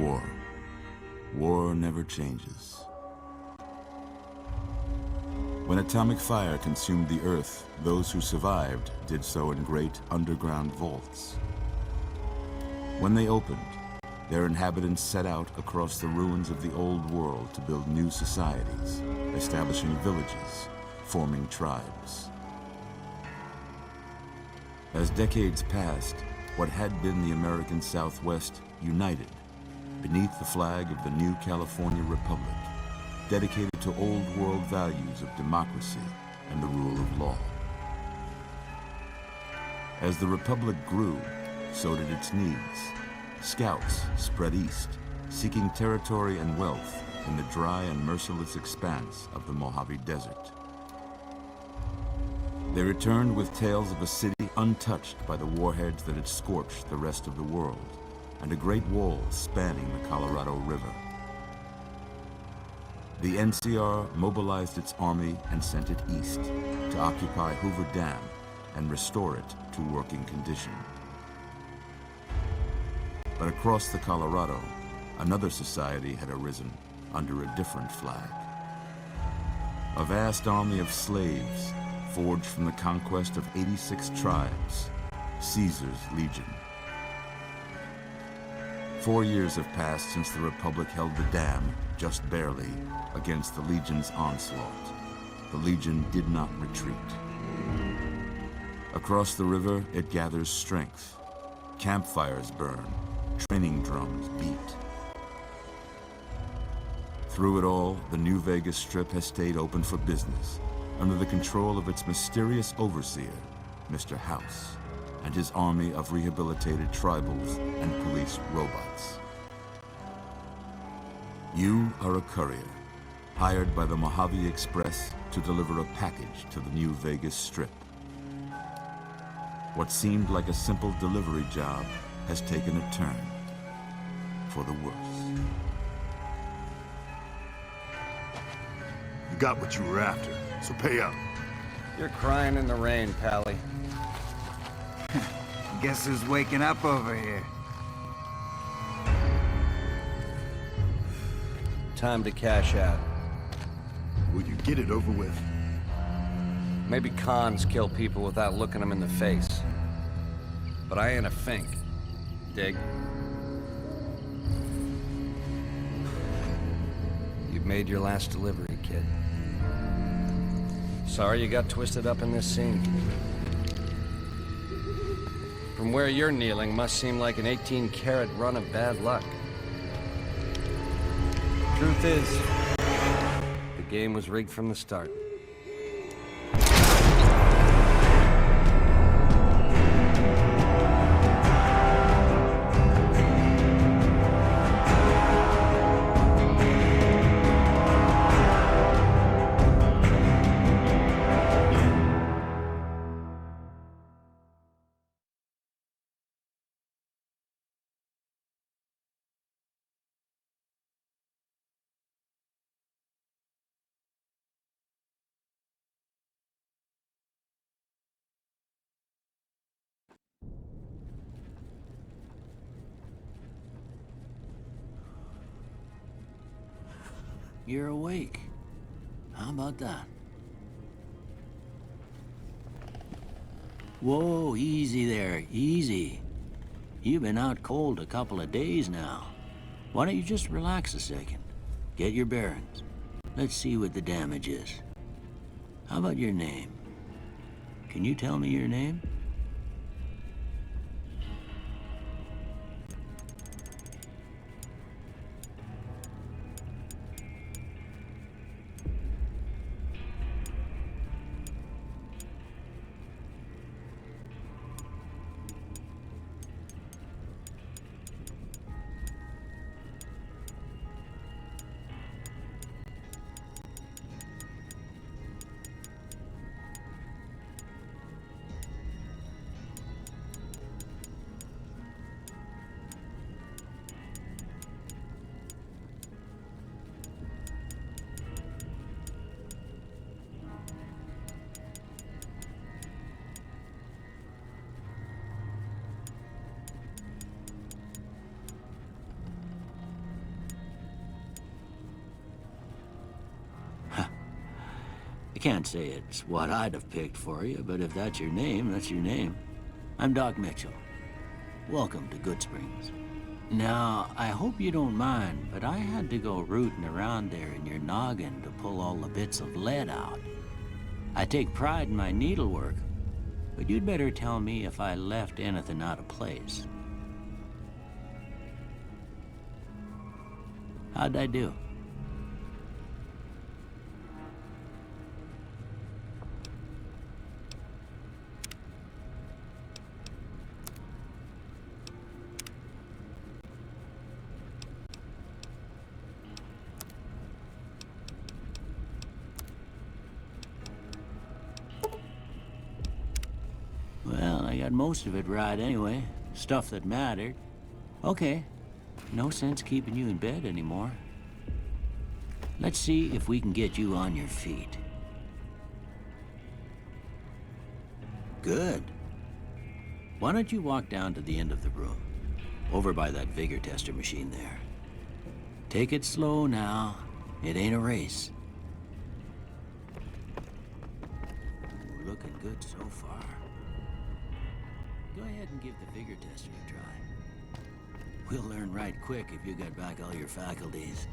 War. War never changes. When atomic fire consumed the Earth, those who survived did so in great underground vaults. When they opened, their inhabitants set out across the ruins of the old world to build new societies, establishing villages, forming tribes. As decades passed, what had been the American Southwest united beneath the flag of the new California Republic, dedicated to old world values of democracy and the rule of law. As the Republic grew, so did its needs. Scouts spread east, seeking territory and wealth in the dry and merciless expanse of the Mojave Desert. They returned with tales of a city untouched by the warheads that had scorched the rest of the world, and a great wall spanning the Colorado River. The NCR mobilized its army and sent it east to occupy Hoover Dam and restore it to working condition. But across the Colorado, another society had arisen under a different flag. A vast army of slaves forged from the conquest of 86 tribes, Caesar's Legion. 4 years have passed since the Republic held the dam, just barely, against the Legion's onslaught. The Legion did not retreat. Across the river, it gathers strength. Campfires burn, training drums beat. Through it all, the New Vegas Strip has stayed open for business, under the control of its mysterious overseer, Mr. House, and his army of rehabilitated tribals and police robots. You are a courier, hired by the Mojave Express to deliver a package to the New Vegas Strip. What seemed like a simple delivery job has taken a turn for the worse. You got what you were after, so pay up. You're crying in the rain, Pally. Guess who's waking up over here? Time to cash out. Will you get it over with? Maybe cons kill people without looking them in the face. But I ain't a fink. Dig? You've made your last delivery, kid. Sorry you got twisted up in this scene. From where you're kneeling must seem like an 18-carat run of bad luck. Truth is, the game was rigged from the start. You're awake. How about that? Whoa, easy there, easy. You've been out cold a couple of days now. Why don't you just relax a second? Get your bearings. Let's see what the damage is. How about your name? Can you tell me your name? can't say it's what I'd have picked for you, but if that's your name, that's your name. I'm Doc Mitchell. Welcome to Goodsprings. Now, I hope you don't mind, but I had to go rooting around there in your noggin to pull all the bits of lead out. I take pride in my needlework, but you'd better tell me if I left anything out of place. How'd I do? Well, I got most of it right anyway. Stuff that mattered. Okay. No sense keeping you in bed anymore. Let's see if we can get you on your feet. Good. Why don't you walk down to the end of the room? Over by that vigor tester machine there. Take it slow now. It ain't a race. Ooh, looking good so far. Go ahead and give the vigor tester a try. We'll learn right quick if you got back all your faculties.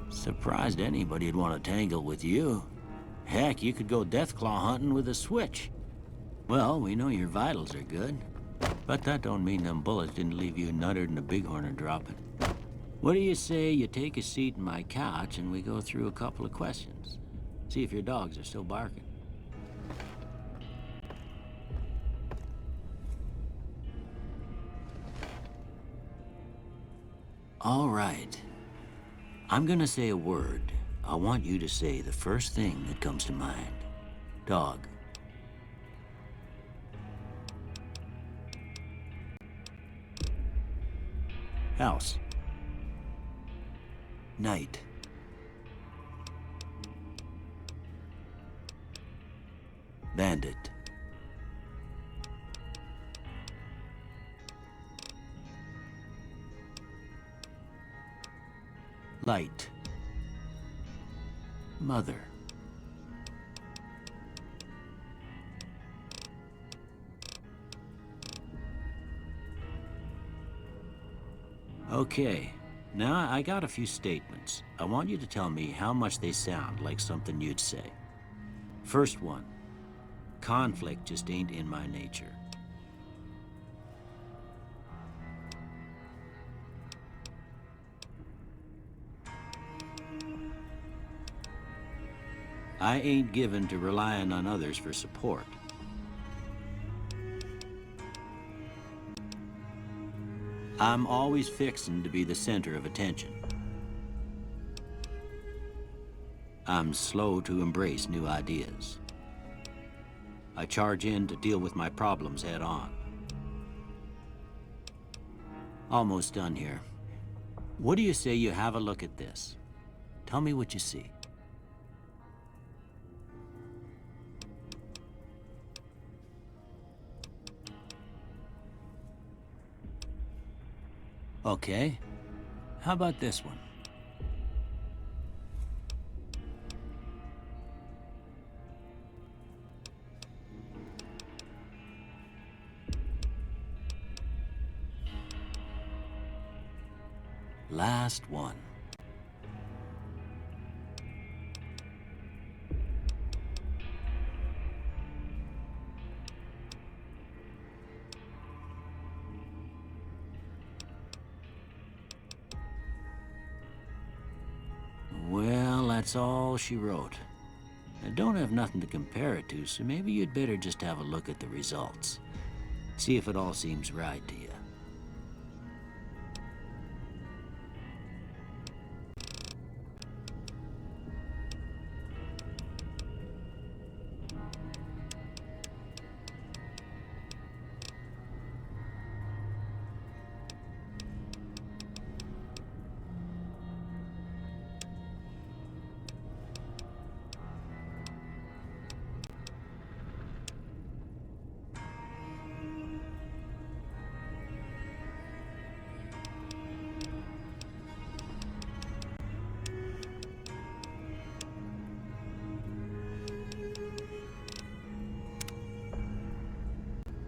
Surprised anybody'd want to tangle with you. Heck, you could go Deathclaw hunting with a switch. Well, we know your vitals are good, but that don't mean them bullets didn't leave you nuttered and a bighorn are dropping. What do you say you take a seat in my couch and we go through a couple of questions? See if your dogs are still barking. All right. I'm gonna say a word. I want you to say the first thing that comes to mind. Dog. House. Night. Bandit. Light. Mother. Okay, now I got a few statements. I want you to tell me how much they sound like something you'd say. First one, conflict just ain't in my nature. I ain't given to relying on others for support. I'm always fixin' to be the center of attention. I'm slow to embrace new ideas. I charge in to deal with my problems head on. Almost done here. What do you say you have a look at this? Tell me what you see. Okay. How about this one? Last one. That's all she wrote. I don't have nothing to compare it to, so maybe you'd better just have a look at the results. See if it all seems right to you.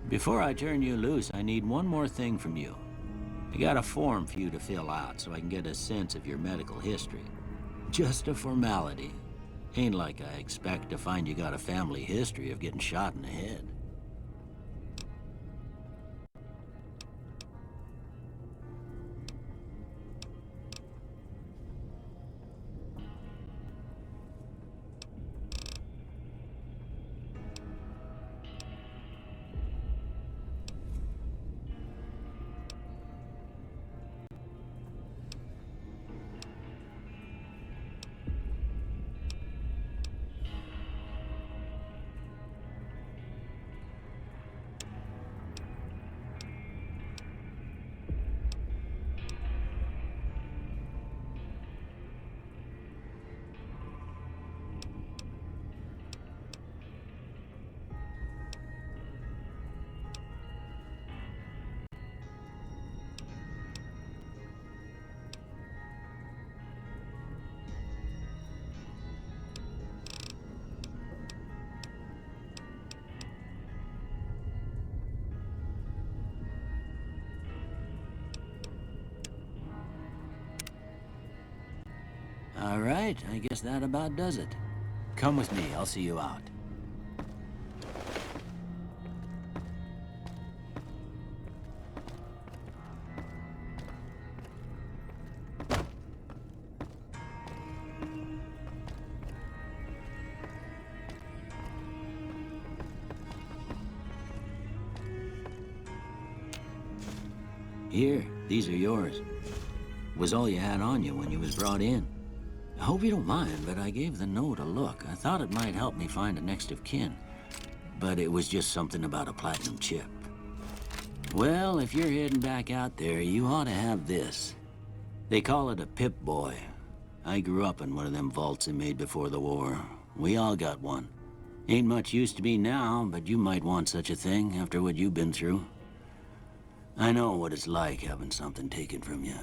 Before I turn you loose, I need one more thing from you. I got a form for you to fill out so I can get a sense of your medical history. Just a formality. Ain't like I expect to find you got a family history of getting shot in the head. All right, I guess that about does it. Come with me, I'll see you out. Here, these are yours. Was all you had on you when you was brought in. I hope you don't mind, but I gave the note a look. I thought it might help me find a next of kin. But it was just something about a platinum chip. Well, if you're heading back out there, you ought to have this. They call it a Pip-Boy. I grew up in one of them vaults they made before the war. We all got one. Ain't much use to me now, but you might want such a thing after what you've been through. I know what it's like having something taken from you.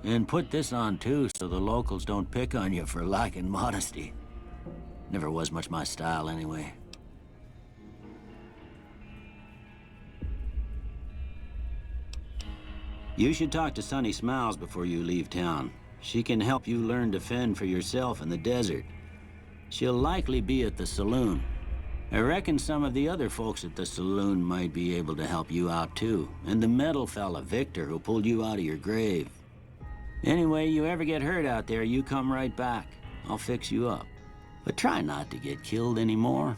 And put this on too, so the locals don't pick on you for lacking modesty. Never was much my style anyway. You should talk to Sunny Smiles before you leave town. She can help you learn to fend for yourself in the desert. She'll likely be at the saloon. I reckon some of the other folks at the saloon might be able to help you out too. And the metal fella, Victor, who pulled you out of your grave. Anyway, you ever get hurt out there, you come right back. I'll fix you up. But try not to get killed anymore.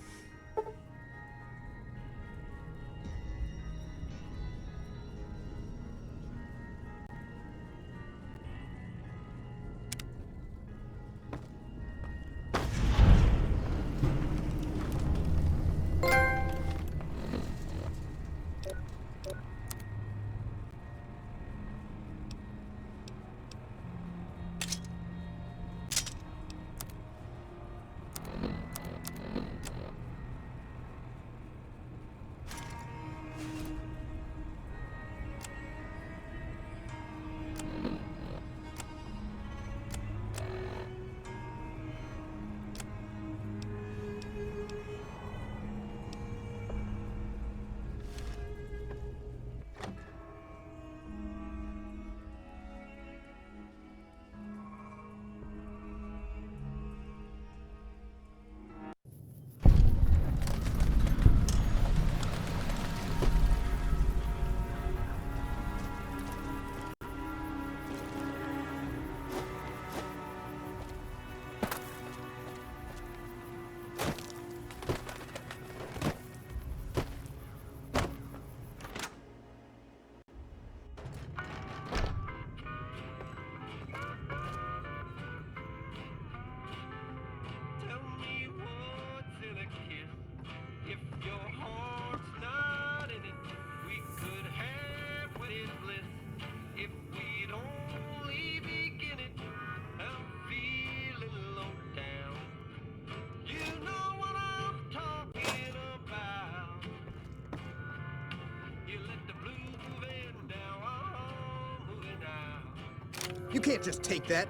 You can't just take that.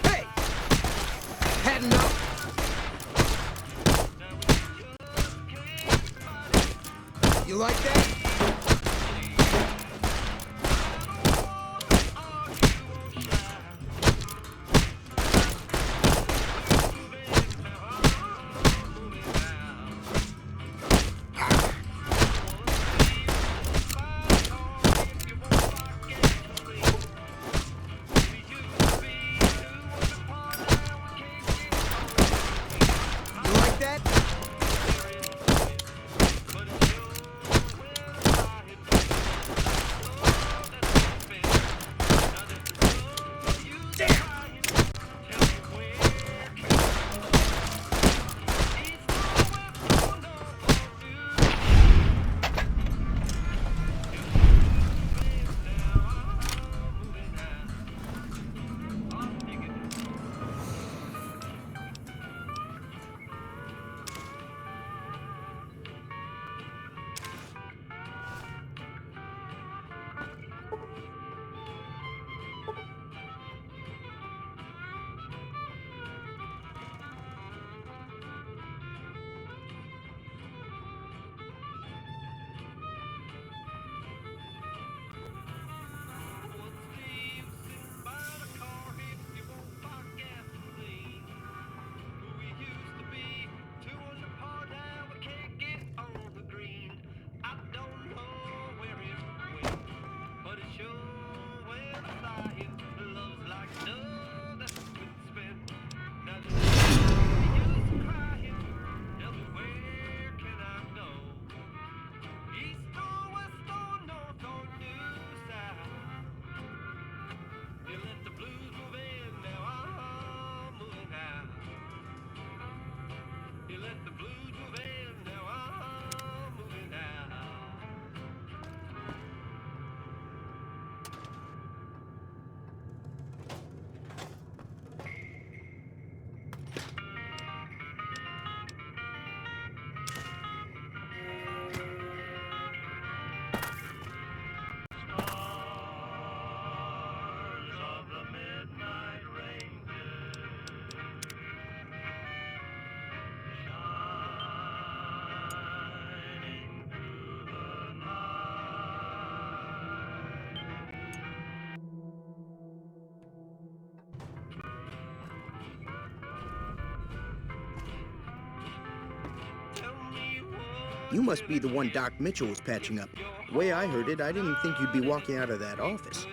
Hey! Had enough? You like that? You like that? You must be the one Doc Mitchell was patching up. The way I heard it, I didn't think you'd be walking out of that office.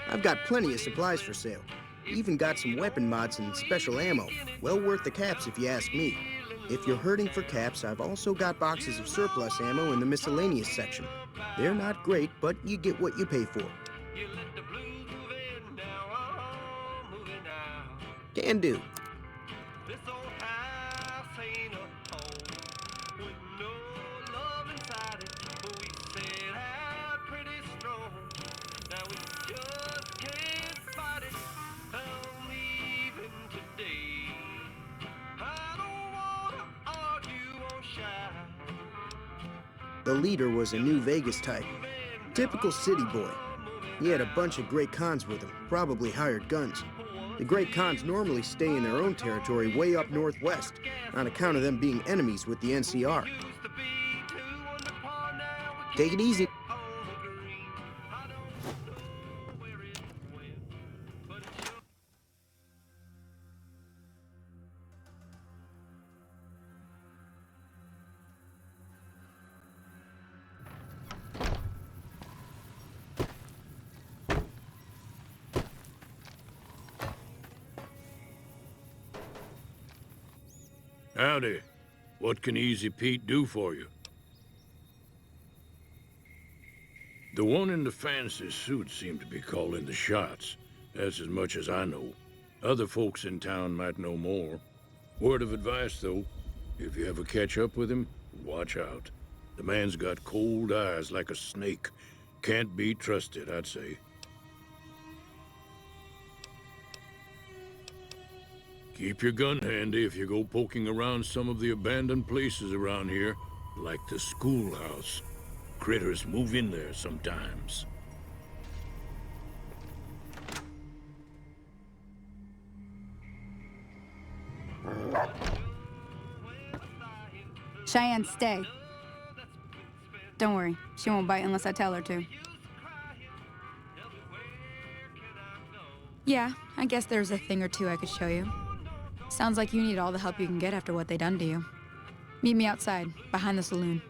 I've got plenty of supplies for sale. Even got some weapon mods and special ammo. Well worth the caps if you ask me. If you're hurting for caps, I've also got boxes of surplus ammo in the miscellaneous section. They're not great, but you get what you pay for. Can do. The leader was a New Vegas type. Typical city boy. He had a bunch of Great Khans with him, probably hired guns. The Great Khans normally stay in their own territory way up northwest, on account of them being enemies with the NCR. Take it easy. Howdy. What can Easy Pete do for you? The one in the fancy suit seemed to be calling the shots. That's as much as I know. Other folks in town might know more. Word of advice, though. If you ever catch up with him, watch out. The man's got cold eyes like a snake. Can't be trusted, I'd say. Keep your gun handy if you go poking around some of the abandoned places around here, like the schoolhouse. critters move in there sometimes. Cheyenne, stay. Don't worry, she won't bite unless I tell her to. Yeah, I guess there's a thing or two I could show you. Sounds like you need all the help you can get after what they done to you. Meet me outside, behind the saloon.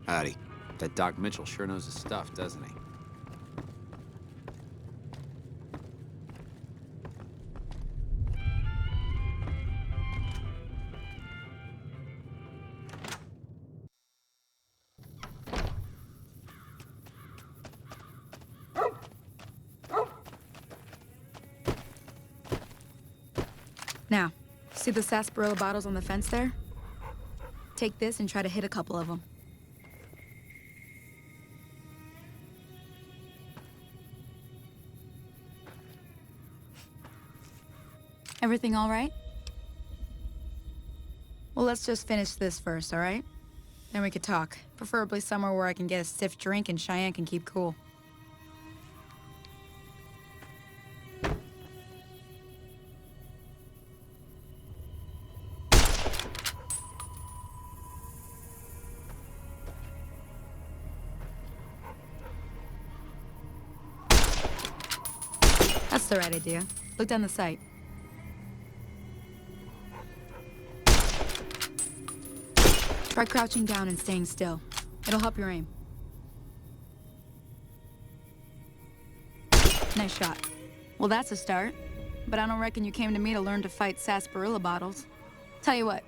Howdy. That Doc Mitchell sure knows his stuff, doesn't he? Now, see the sarsaparilla bottles on the fence there? Take this and try to hit a couple of them. Everything all right? Well, let's just finish this first, all right? Then we could talk. Preferably somewhere where I can get a stiff drink and Cheyenne can keep cool. That's the right idea. Look down the sight. Try crouching down and staying still. It'll help your aim. Nice shot. Well, that's a start. But I don't reckon you came to me to learn to fight sarsaparilla bottles. Tell you what,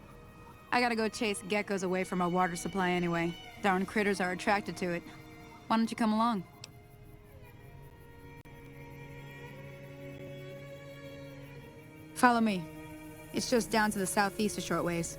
I gotta go chase geckos away from our water supply anyway. Darn critters are attracted to it. Why don't you come along? Follow me. It's just down to the southeast a short ways.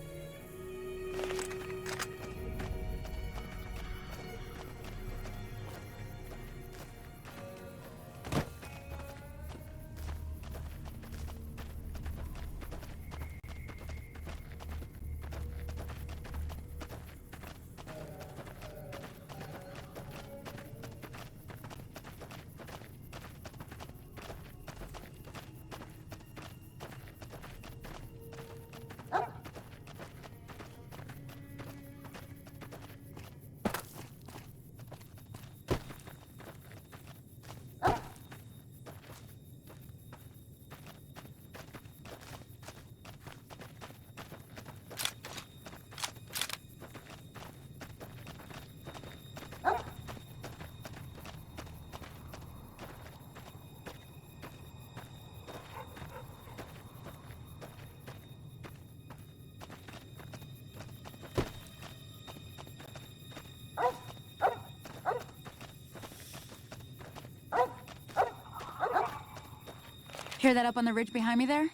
Hear that up on the ridge behind me there?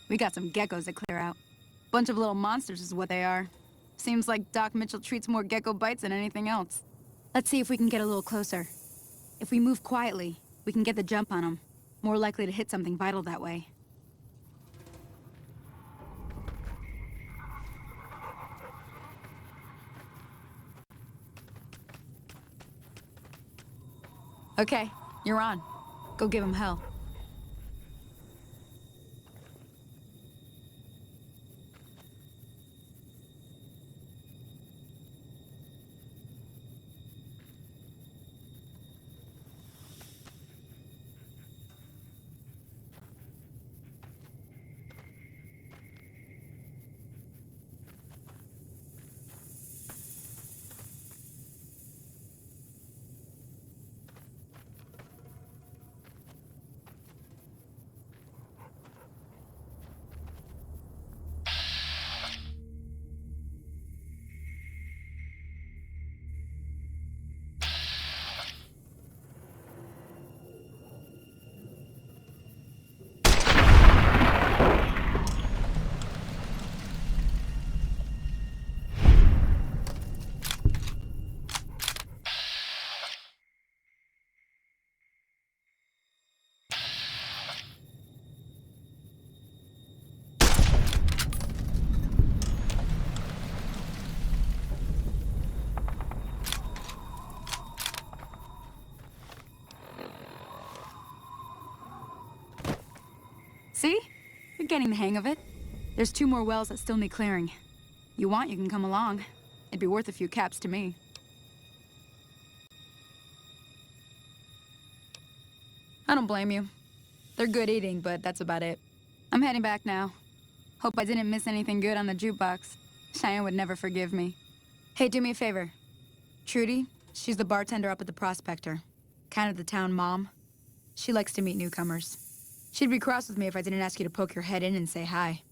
We got some geckos to clear out. Bunch of little monsters is what they are. Seems like Doc Mitchell treats more gecko bites than anything else. Let's see if we can get a little closer. If we move quietly, we can get the jump on them. More likely to hit something vital that way. Okay, you're on. Go give him hell. See? You're getting the hang of it. There's 2 more wells that still need clearing. You want, you can come along. It'd be worth a few caps to me. I don't blame you. They're good eating, but that's about it. I'm heading back now. Hope I didn't miss anything good on the jukebox. Cheyenne would never forgive me. Hey, do me a favor. Trudy, she's the bartender up at the Prospector. Kind of the town mom. She likes to meet newcomers. She'd be cross with me if I didn't ask you to poke your head in and say hi.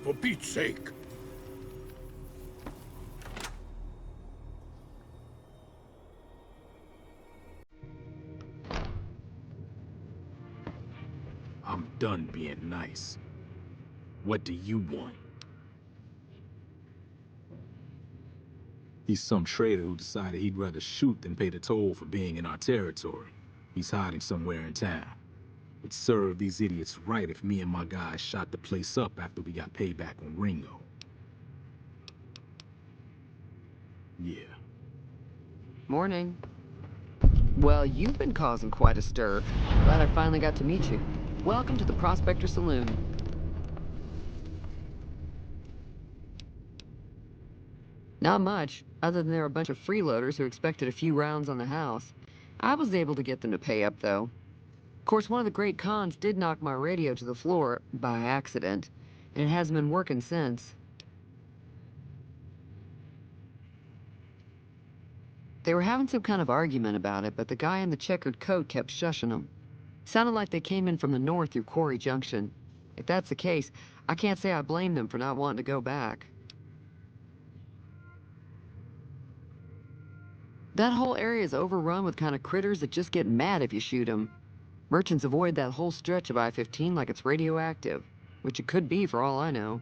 For Pete's sake. I'm done being nice. What do you want? He's some traitor who decided he'd rather shoot than pay the toll for being in our territory. He's hiding somewhere in town. It served these idiots right if me and my guys shot the place up after we got payback on Ringo. Yeah. Morning. Well, you've been causing quite a stir. Glad I finally got to meet you. Welcome to the Prospector Saloon. Not much, other than there are a bunch of freeloaders who expected a few rounds on the house. I was able to get them to pay up, though. Of course, one of the great cons did knock my radio to the floor by accident, and it hasn't been working since. They were having some kind of argument about it, but the guy in the checkered coat kept shushing them. Sounded like they came in from the north through Quarry Junction. If that's the case, I can't say I blame them for not wanting to go back. That whole area is overrun with kind of critters that just get mad if you shoot them. Merchants avoid that whole stretch of I-15 like it's radioactive, which it could be for all I know.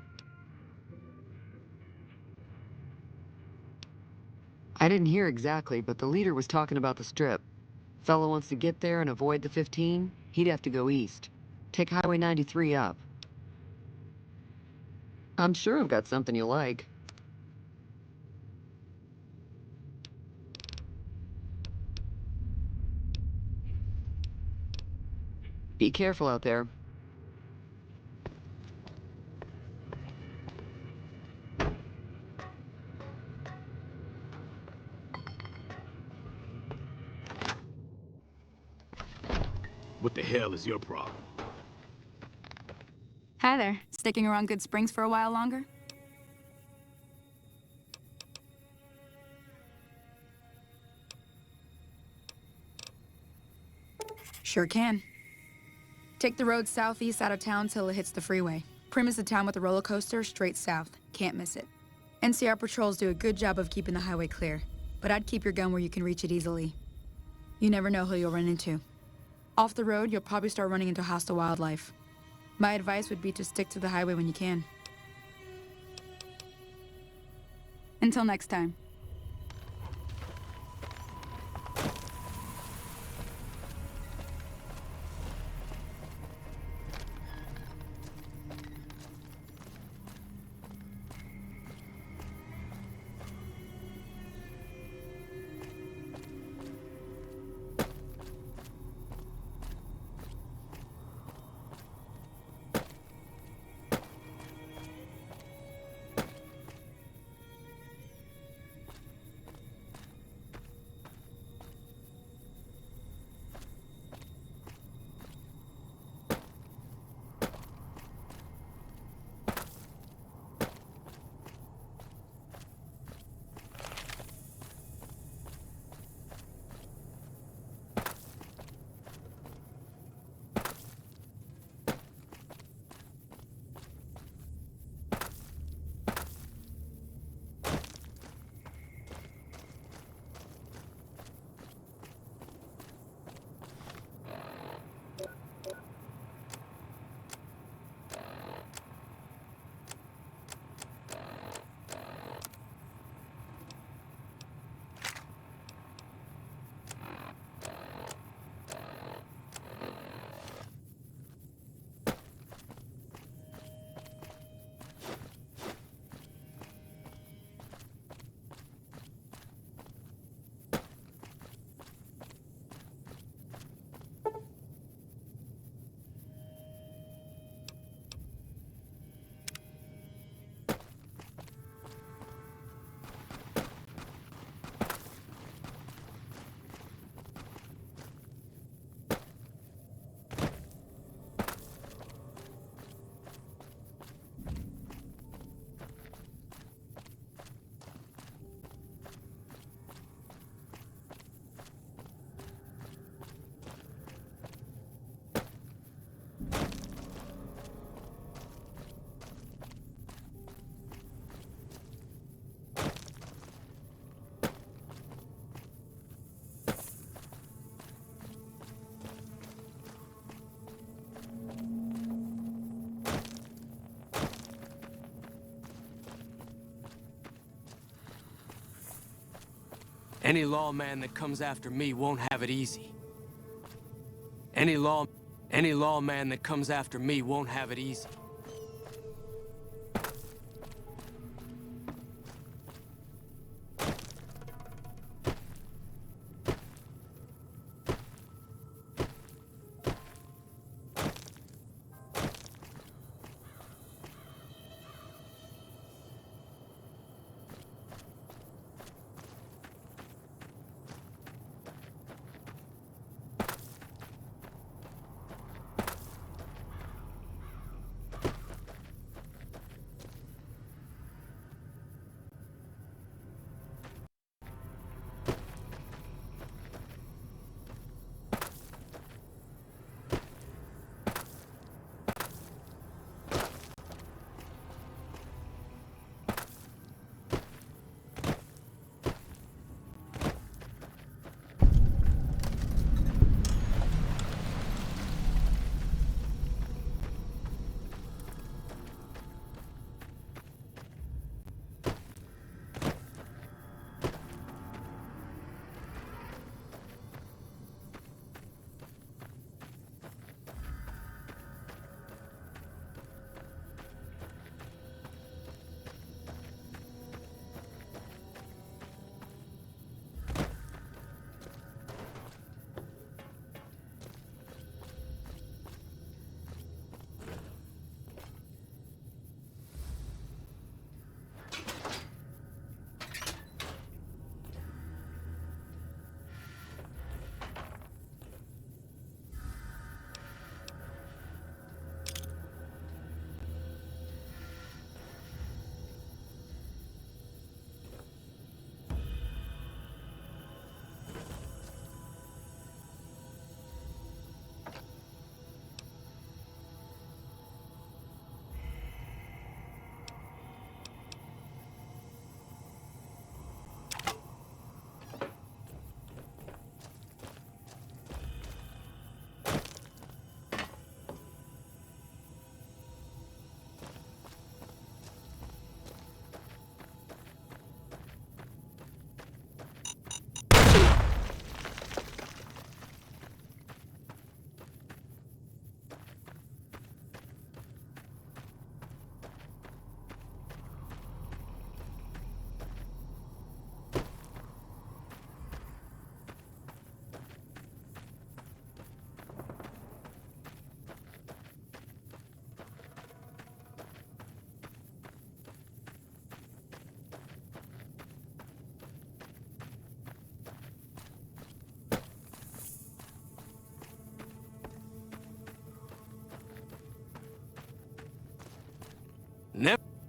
I didn't hear exactly, but the leader was talking about the strip. Fellow wants to get there and avoid the 15, he'd have to go east. Take Highway 93 up. I'm sure I've got something you like. Be careful out there. What the hell is your problem? Hi there. Sticking around Good Springs for a while longer? Sure can. Take the road southeast out of town till it hits the freeway. Primm is the town with the roller coaster straight south. Can't miss it. NCR patrols do a good job of keeping the highway clear, but I'd keep your gun where you can reach it easily. You never know who you'll run into. Off the road, you'll probably start running into hostile wildlife. My advice would be to stick to the highway when you can. Until next time. Any lawman that comes after me won't have it easy. Any lawman that comes after me won't have it easy.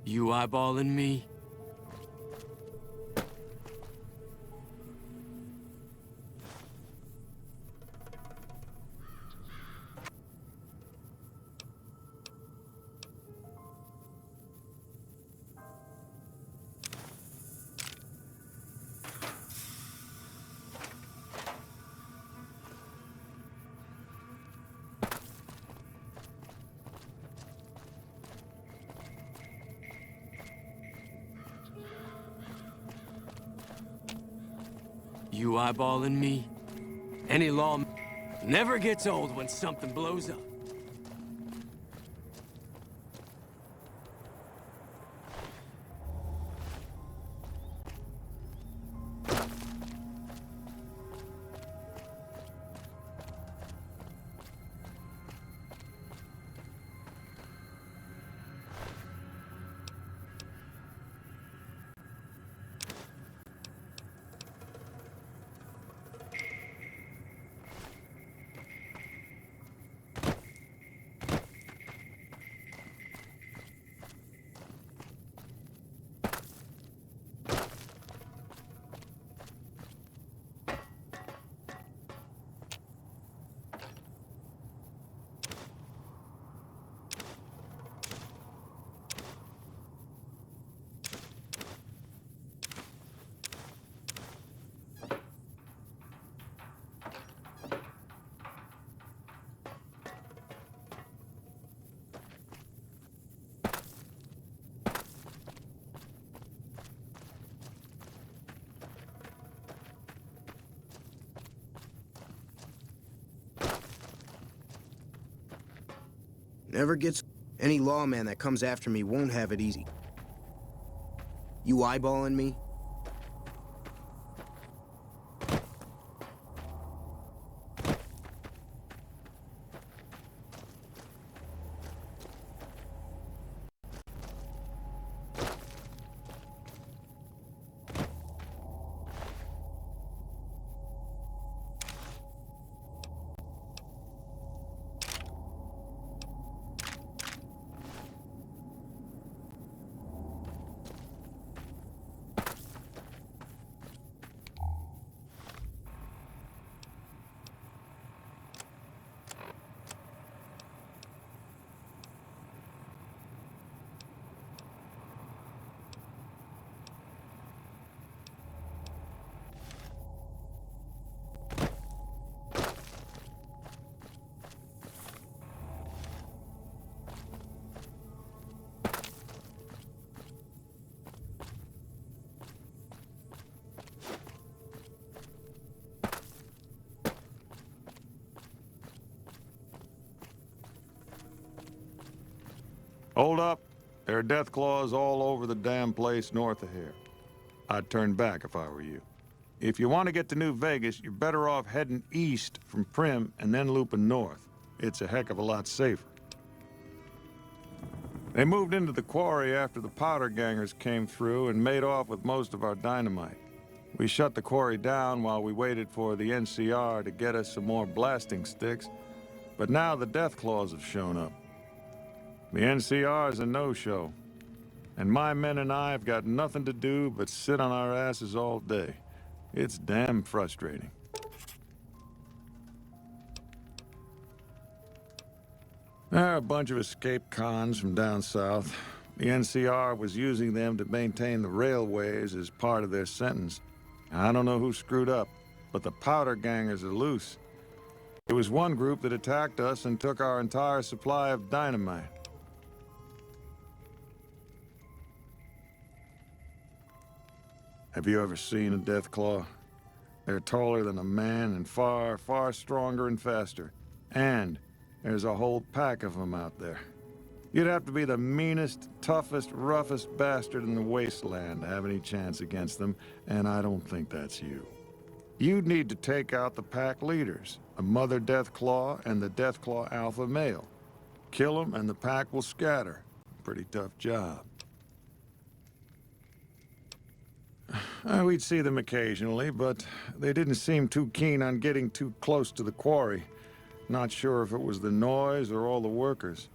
You eyeballing me? You eyeballing me? Any law never gets old when something blows up. Never gets... Any lawman that comes after me won't have it easy. You eyeballing me? Hold up. There are death claws all over the damn place north of here. I'd turn back if I were you. If you want to get to New Vegas, you're better off heading east from Primm and then looping north. It's a heck of a lot safer. They moved into the quarry after the powder gangers came through and made off with most of our dynamite. We shut the quarry down while we waited for the NCR to get us some more blasting sticks, but now the death claws have shown up. The NCR is a no-show, and my men and I have got nothing to do but sit on our asses all day. It's damn frustrating. There are a bunch of escaped cons from down south. The NCR was using them to maintain the railways as part of their sentence. I don't know who screwed up, but the powder gangers are loose. It was one group that attacked us and took our entire supply of dynamite. Have you ever seen a Deathclaw? They're taller than a man and far, far stronger and faster. And there's a whole pack of them out there. You'd have to be the meanest, toughest, roughest bastard in the wasteland to have any chance against them, and I don't think that's you. You'd need to take out the pack leaders, a Mother Deathclaw and the Deathclaw Alpha male. Kill them and the pack will scatter. Pretty tough job. We'd see them occasionally, but they didn't seem too keen on getting too close to the quarry. Not sure if it was the noise or all the workers.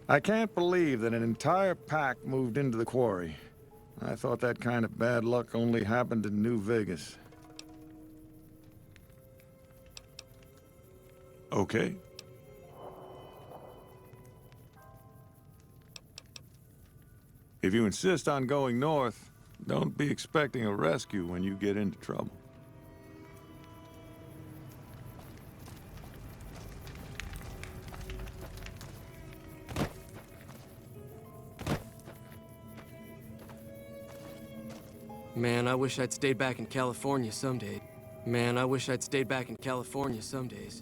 I can't believe that an entire pack moved into the quarry. I thought that kind of bad luck only happened in New Vegas. Okay. If you insist on going north, don't be expecting a rescue when you get into trouble. Man, I wish I'd stayed back in California some days. Man, I wish I'd stayed back in California some days.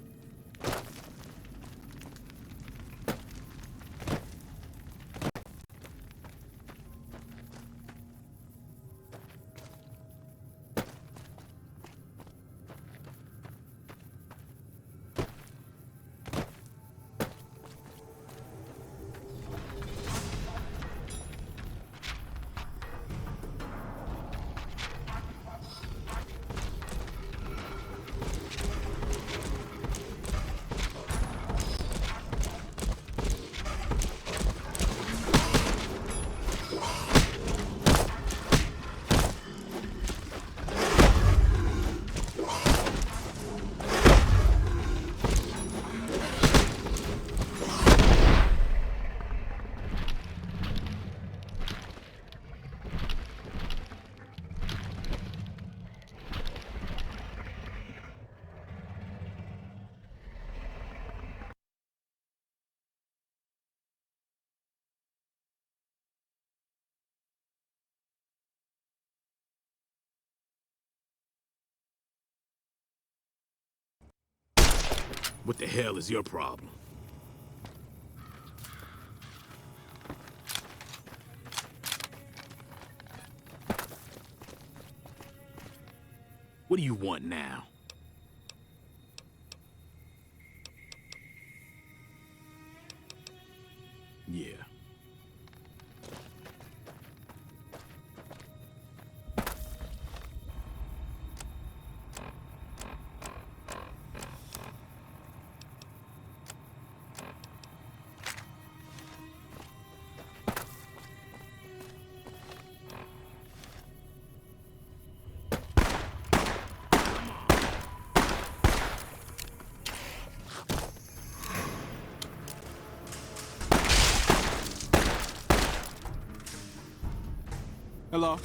What the hell is your problem? What do you want now? Yeah. Hello?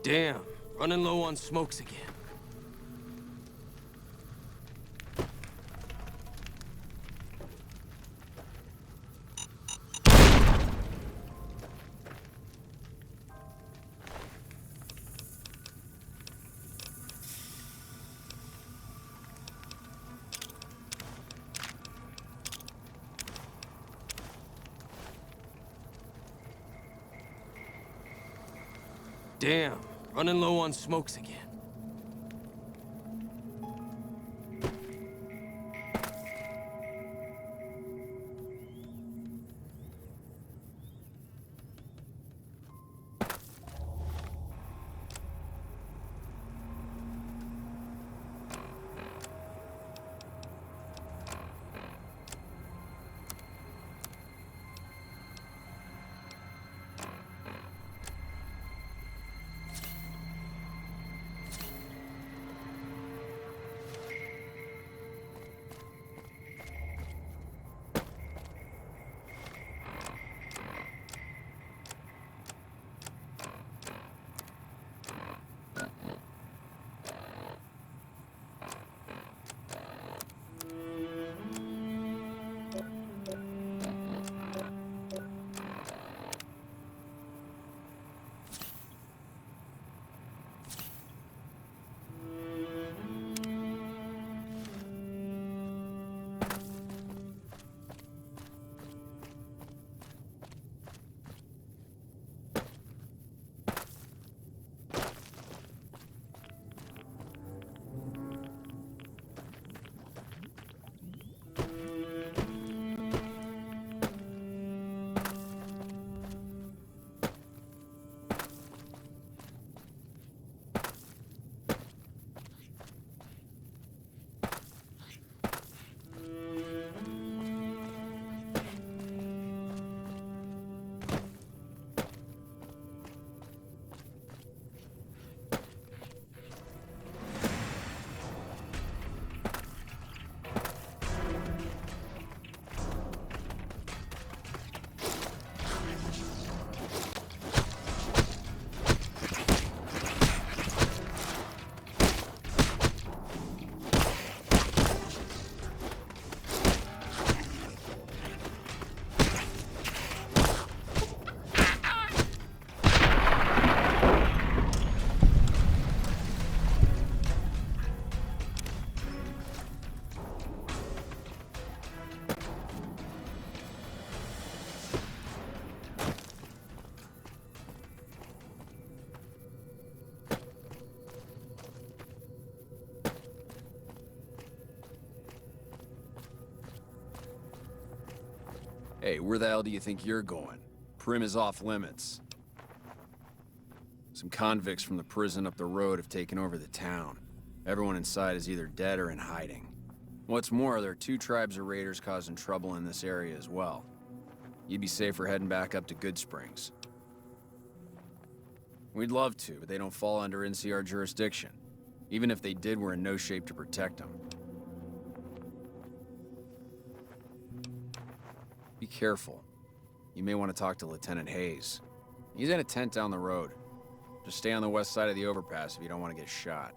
Damn, running low on smokes again. Damn, running low on smokes again. Hey, where the hell do you think you're going? Primm is off limits. Some convicts from the prison up the road have taken over the town. Everyone inside is either dead or in hiding. What's more, there are 2 tribes of raiders causing trouble in this area as well. You'd be safer heading back up to Goodsprings. We'd love to, but they don't fall under NCR jurisdiction. Even if they did, we're in no shape to protect them. Be careful. You may want to talk to Lieutenant Hayes. He's in a tent down the road. Just stay on the west side of the overpass if you don't want to get shot.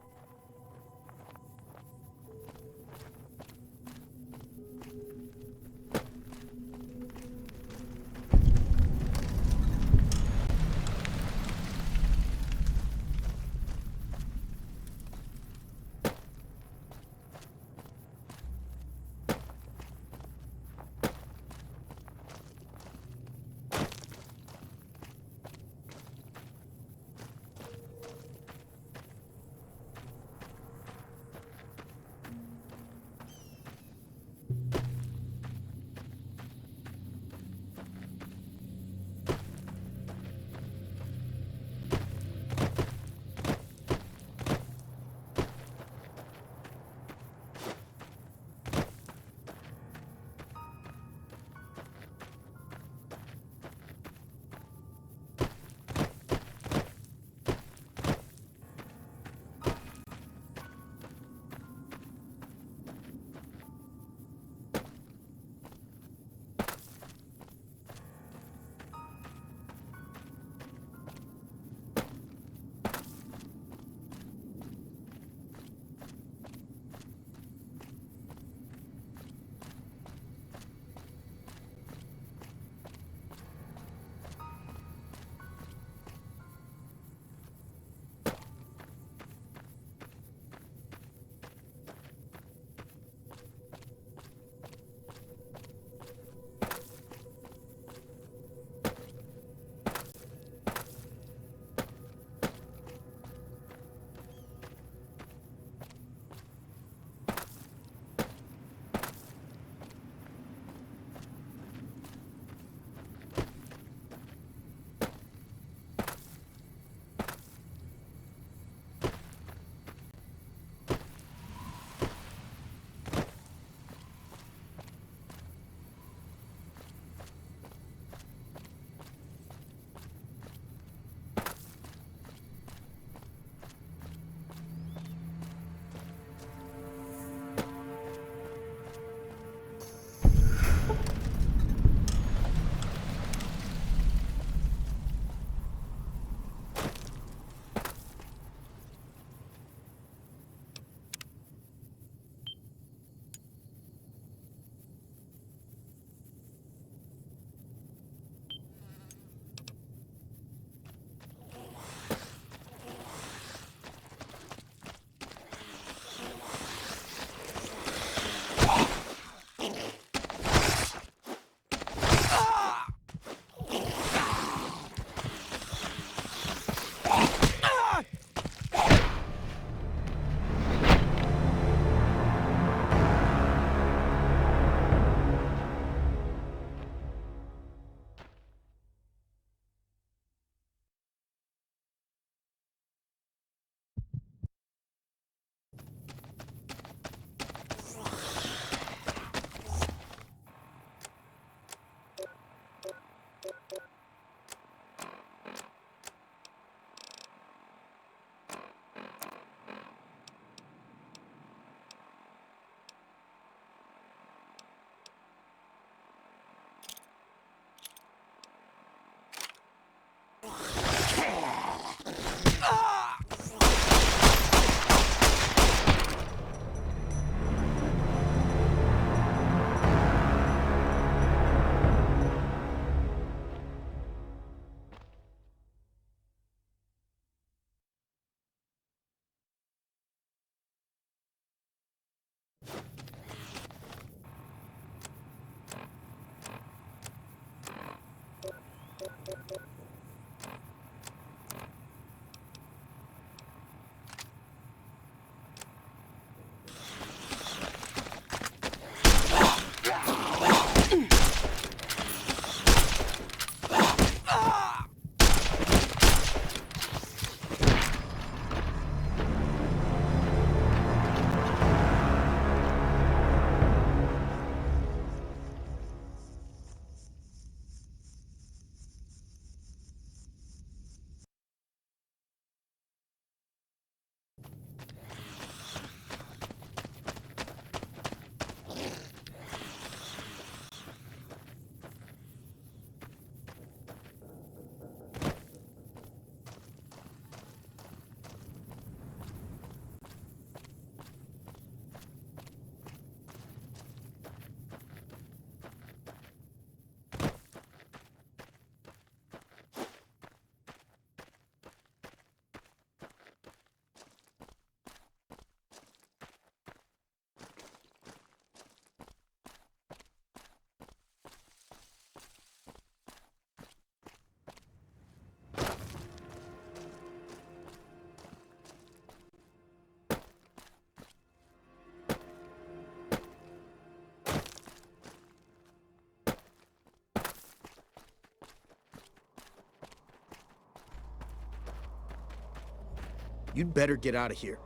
You'd better get out of here.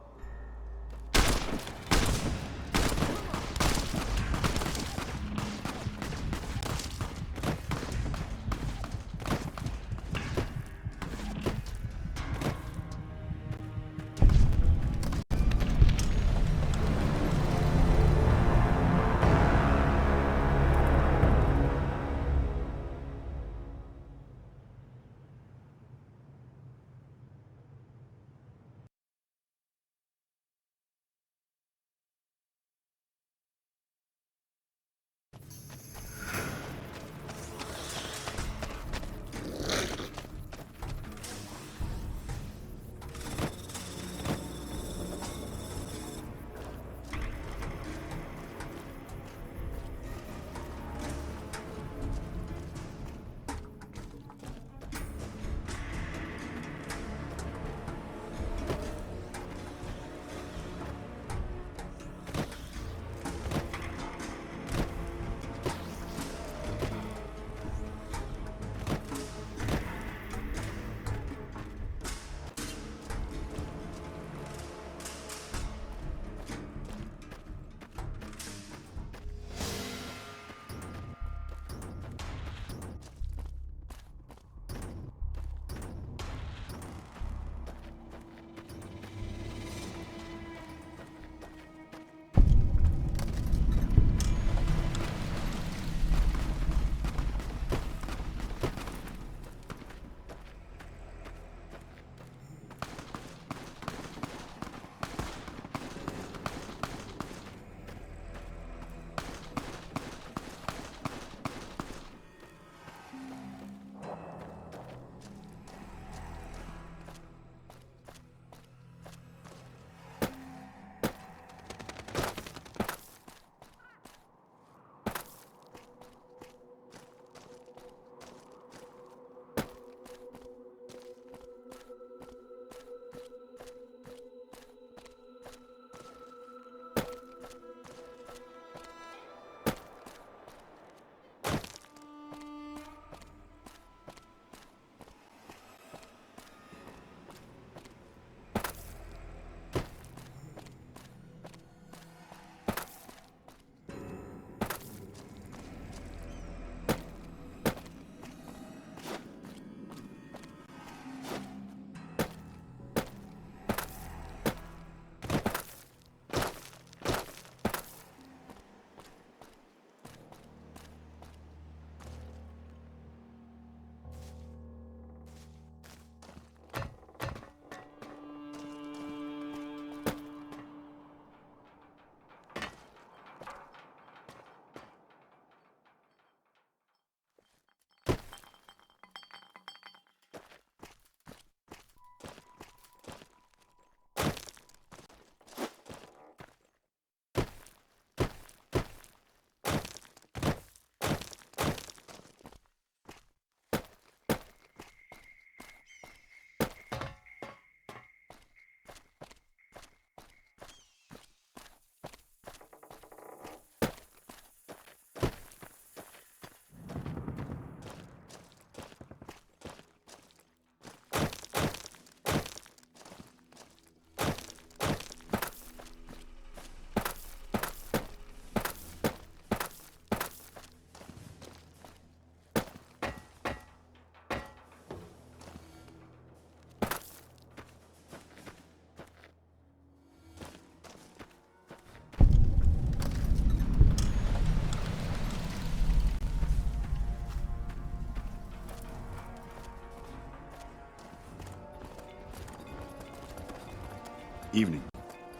Evening.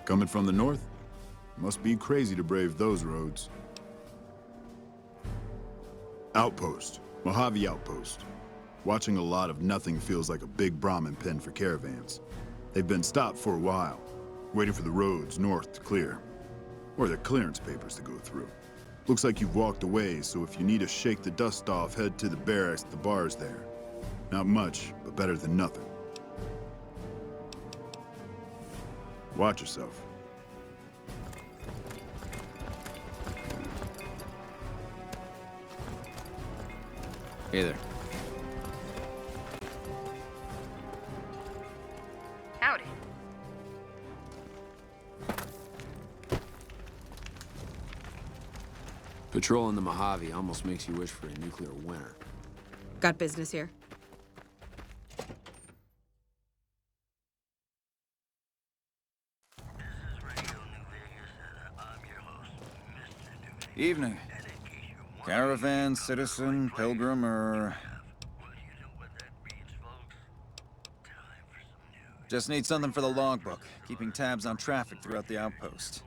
Coming from the north? Must be crazy to brave those roads. Outpost. Mojave Outpost. Watching a lot of nothing feels like a big Brahmin pen for caravans. They've been stopped for a while, waiting for the roads north to clear. Or their clearance papers to go through. Looks like you've walked away, so if you need to shake the dust off, head to the barracks at the bars there. Not much, but better than nothing. Watch yourself. Hey there. Howdy. Patrolling the Mojave almost makes you wish for a nuclear winter. Got business here? Evening. Caravan, citizen, pilgrim, or... Just need something for the logbook, keeping tabs on traffic throughout the outpost.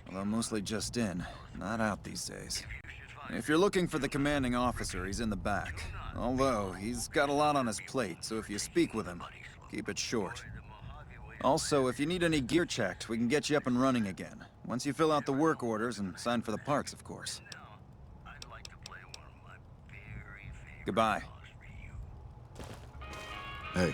Although mostly just in, not out these days. If you're looking for the commanding officer, he's in the back. Although, he's got a lot on his plate, so if you speak with him, keep it short. Also, if you need any gear checked, we can get you up and running again. Once you fill out the work orders and sign for the parks, of course. Goodbye. Hey.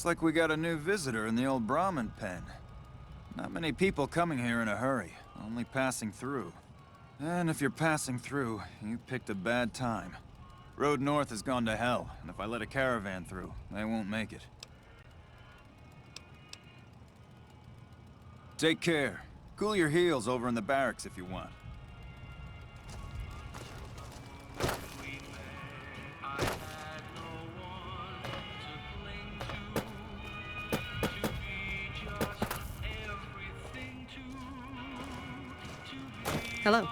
Looks like we got a new visitor in the old Brahmin pen. Not many people coming here in a hurry, only passing through. And if you're passing through, you picked a bad time. Road north has gone to hell, and if I let a caravan through, they won't make it. Take care. Cool your heels over in the barracks if you want. Hello.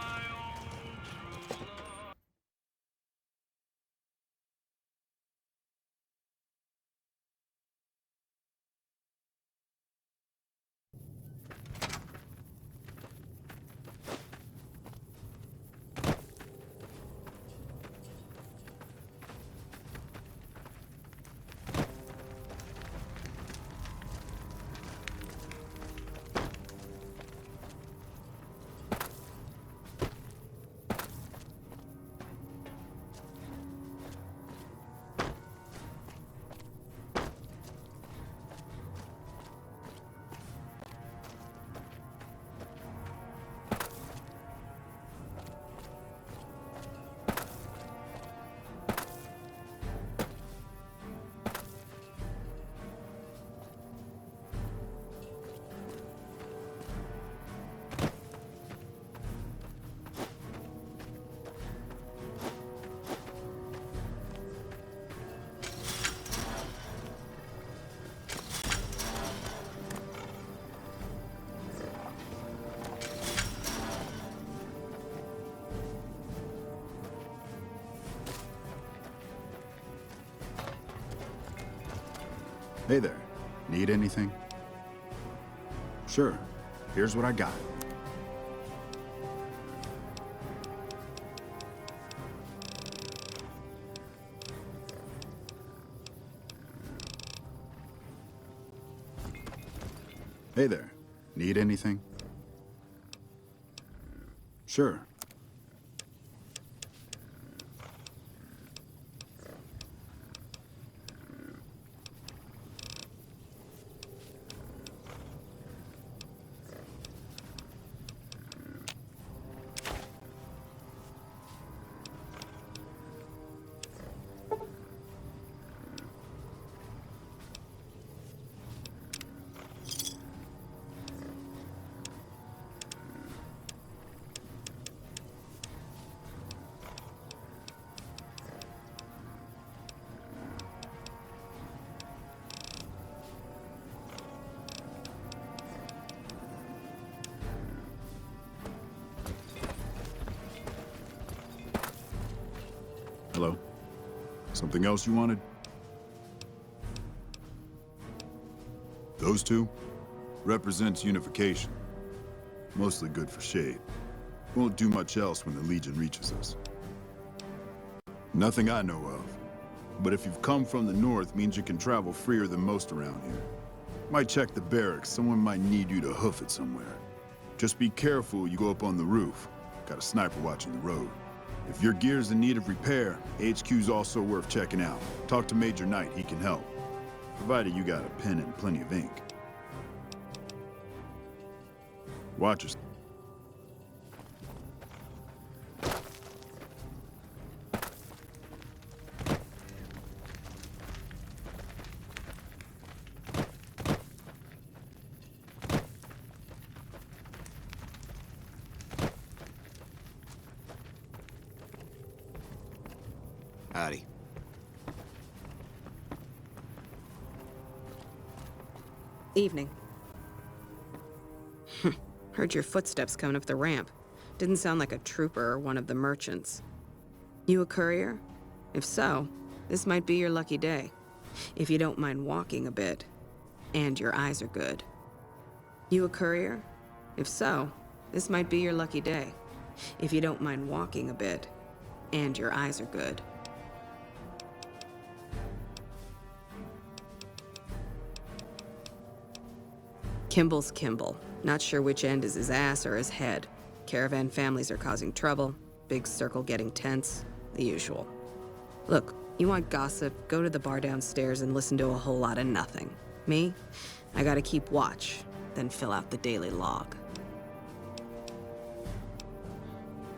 Hey there. Need anything? Sure. Here's what I got. Hey there. Need anything? Sure. Hello? Something else you wanted? Those two? Represents unification. Mostly good for shade. Won't do much else when the Legion reaches us. Nothing I know of. But if you've come from the north, means you can travel freer than most around here. Might check the barracks. Someone might need you to hoof it somewhere. Just be careful you go up on the roof. Got a sniper watching the road. If your gear's in need of repair, HQ's also worth checking out. Talk to Major Knight, he can help. Provided you got a pen and plenty of ink. Watch yourself. Howdy. Evening. Heard your footsteps coming up the ramp. Didn't sound like a trooper or one of the merchants. You a courier? If so, this might be your lucky day. If you don't mind walking a bit. And your eyes are good. You a courier? If so, this might be your lucky day. If you don't mind walking a bit. And your eyes are good. Kimball's Kimball. Not sure which end is his ass or his head. Caravan families are causing trouble. Big circle getting tense. The usual. Look, you want gossip, go to the bar downstairs and listen to a whole lot of nothing. Me? I gotta keep watch, then fill out the daily log.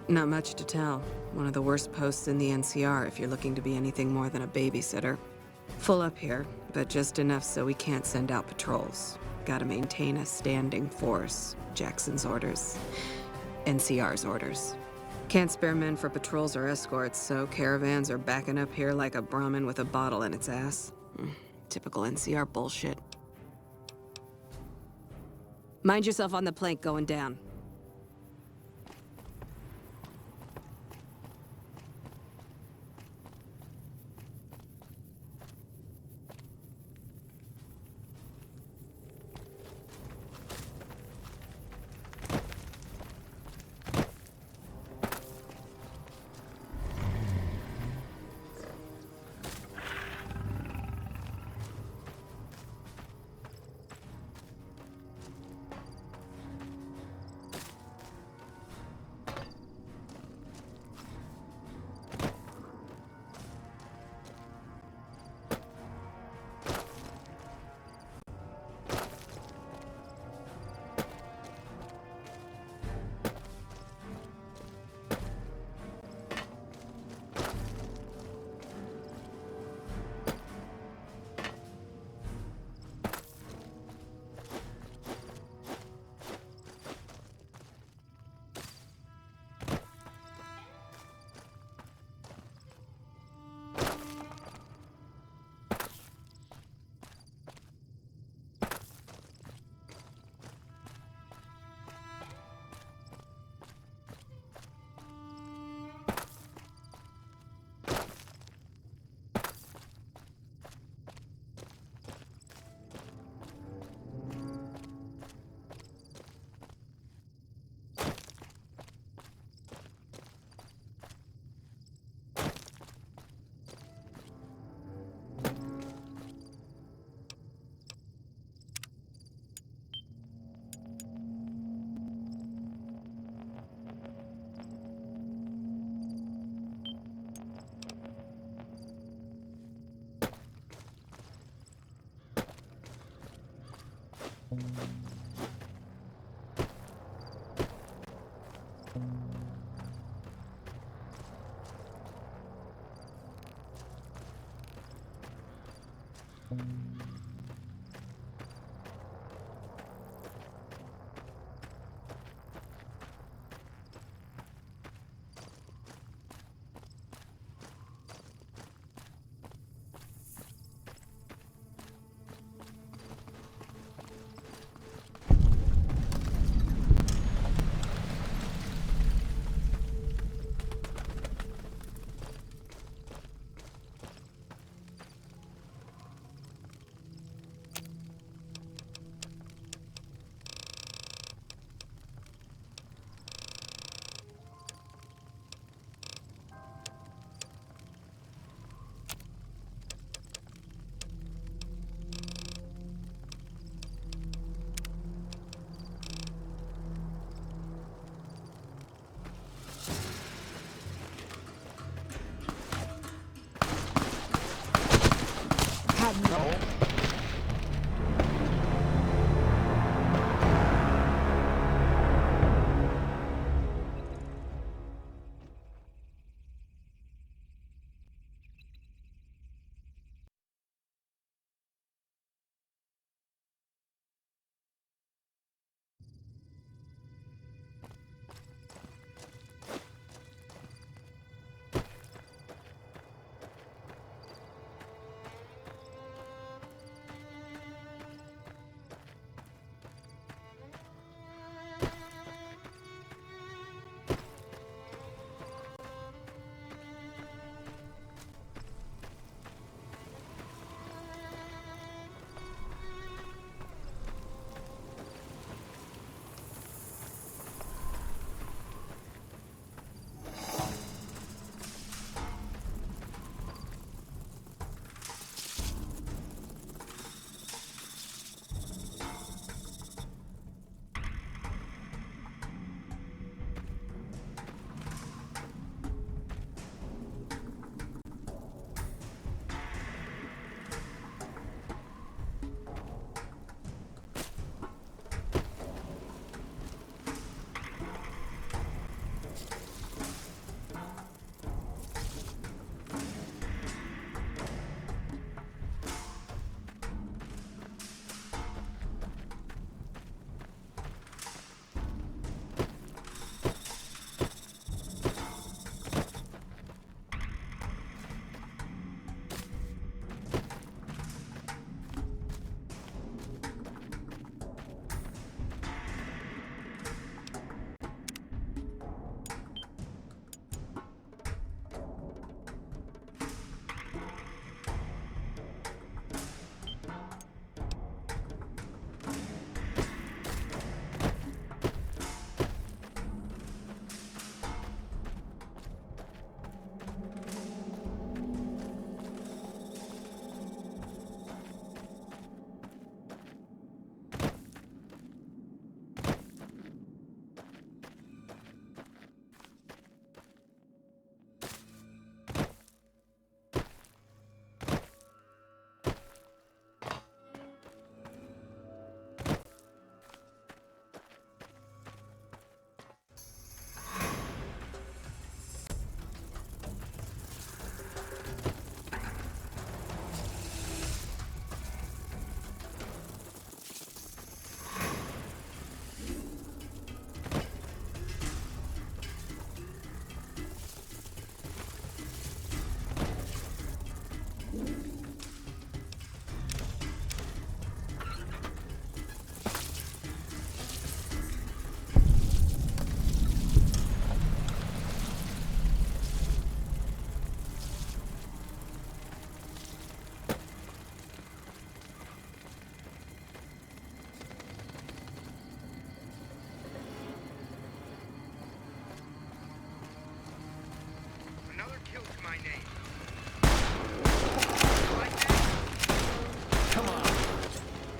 Not much to tell. One of the worst posts in the NCR if you're looking to be anything more than a babysitter. Full up here, but just enough so we can't send out patrols. Gotta maintain a standing force. Jackson's orders. NCR's orders. Can't spare men for patrols or escorts, so caravans are backing up here like a Brahmin with a bottle in its ass. Typical NCR bullshit. Mind yourself on the plank going down.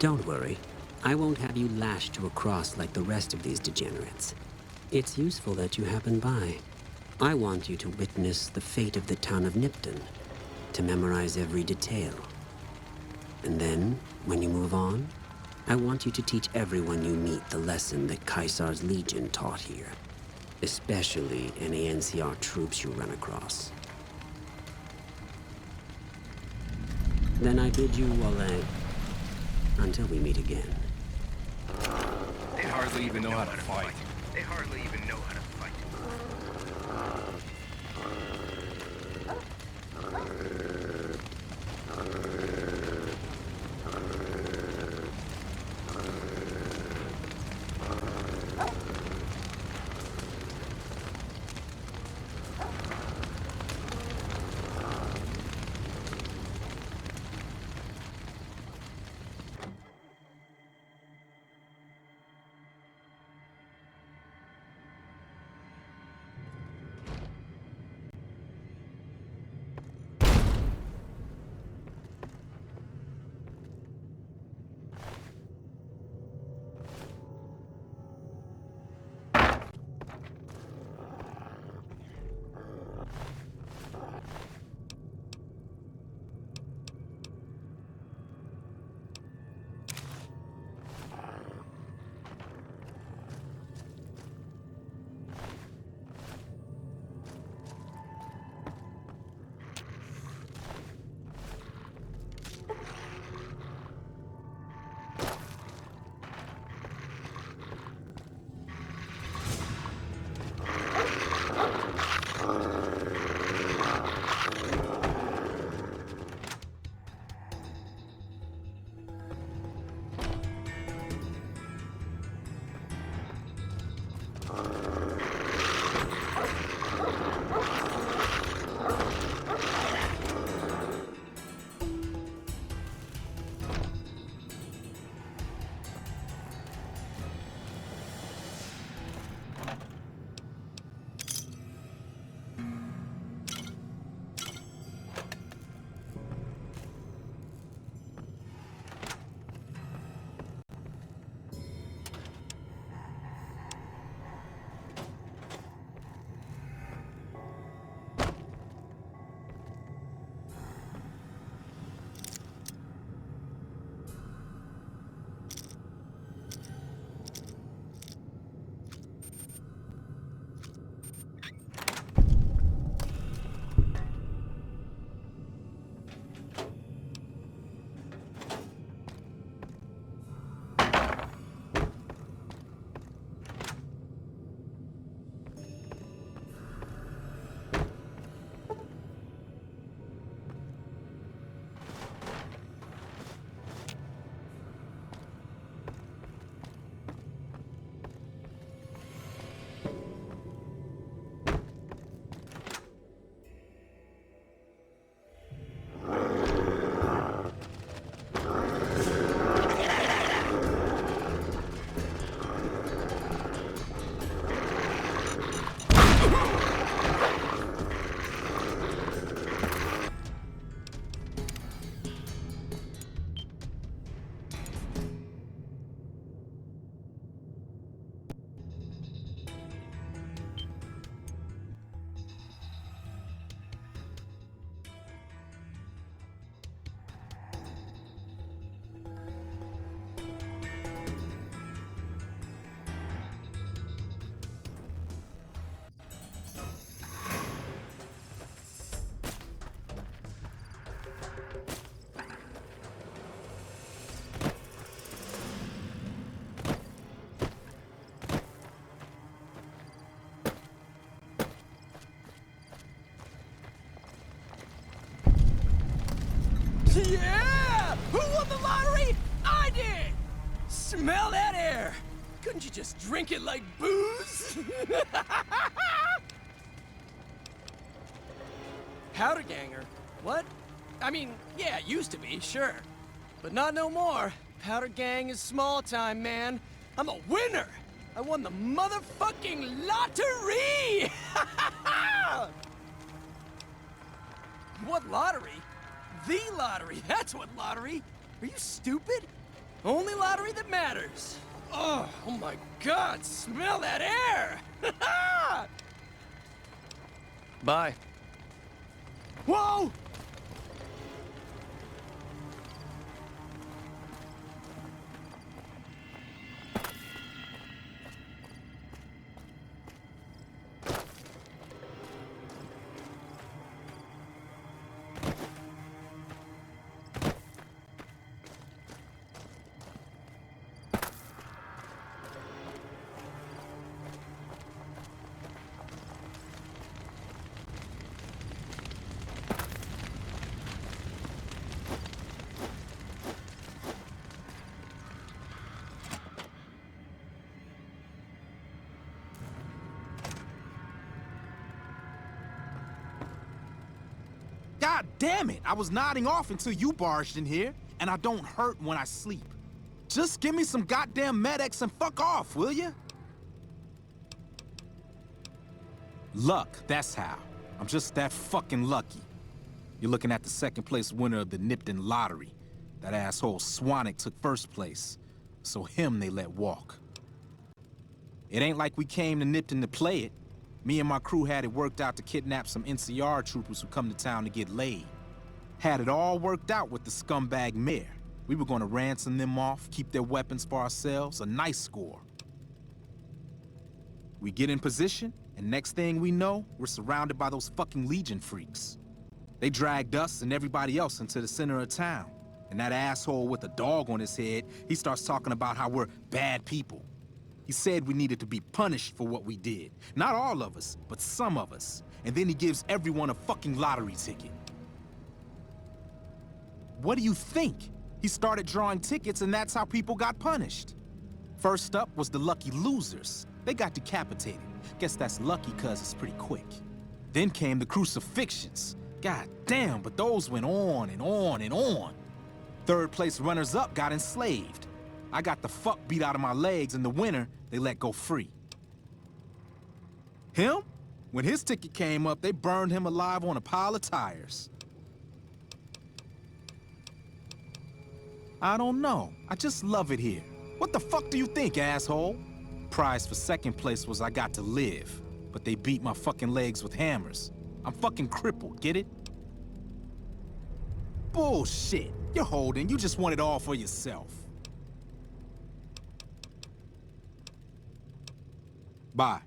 Don't worry. I won't have you lashed to a cross like the rest of these degenerates. It's useful that you happen by. I want you to witness the fate of the town of Nipton, to memorize every detail. And then, when you move on, I want you to teach everyone you meet the lesson that Caesar's Legion taught here, especially any NCR troops you run across. Then I bid you Wale, until we meet again. They hardly even know how to fight. They hardly even know how to fight. Yeah! Who won the lottery? I did! Smell that air! Couldn't you just drink it like booze? Powder ganger? What? I mean, yeah, it used to be, sure. But not no more. Powder gang is small time, man. I'm a winner! I won the motherfucking lottery! What lottery? The lottery, that's what lottery! Are you stupid? Only lottery that matters. Oh my God, smell that air! Bye. Whoa! God damn it! I was nodding off until you barged in here, and I don't hurt when I sleep. Just give me some goddamn Med-X and fuck off, will ya? Luck, that's how. I'm just that fucking lucky. You're looking at the second place winner of the Nipton lottery. That asshole Swanick took first place, so him they let walk. It ain't like we came to Nipton to play it. Me and my crew had it worked out to kidnap some NCR troopers who come to town to get laid. Had it all worked out with the scumbag mayor. We were gonna ransom them off, keep their weapons for ourselves, a nice score. We get in position, and next thing we know, we're surrounded by those fucking Legion freaks. They dragged us and everybody else into the center of town. And that asshole with a dog on his head, he starts talking about how we're bad people. He said we needed to be punished for what we did. Not all of us, but some of us. And then he gives everyone a fucking lottery ticket. What do you think? He started drawing tickets and that's how people got punished. First up was the lucky losers. They got decapitated. Guess that's lucky cause it's pretty quick. Then came the crucifixions. God damn, but those went on and on and on. Third place runners-up got enslaved. I got the fuck beat out of my legs, and the winner, they let go free. Him? When his ticket came up, they burned him alive on a pile of tires. I don't know. I just love it here. What the fuck do you think, asshole? Prize for second place was I got to live, but they beat my fucking legs with hammers. I'm fucking crippled, get it? Bullshit. You're holding. You just want it all for yourself. Bye.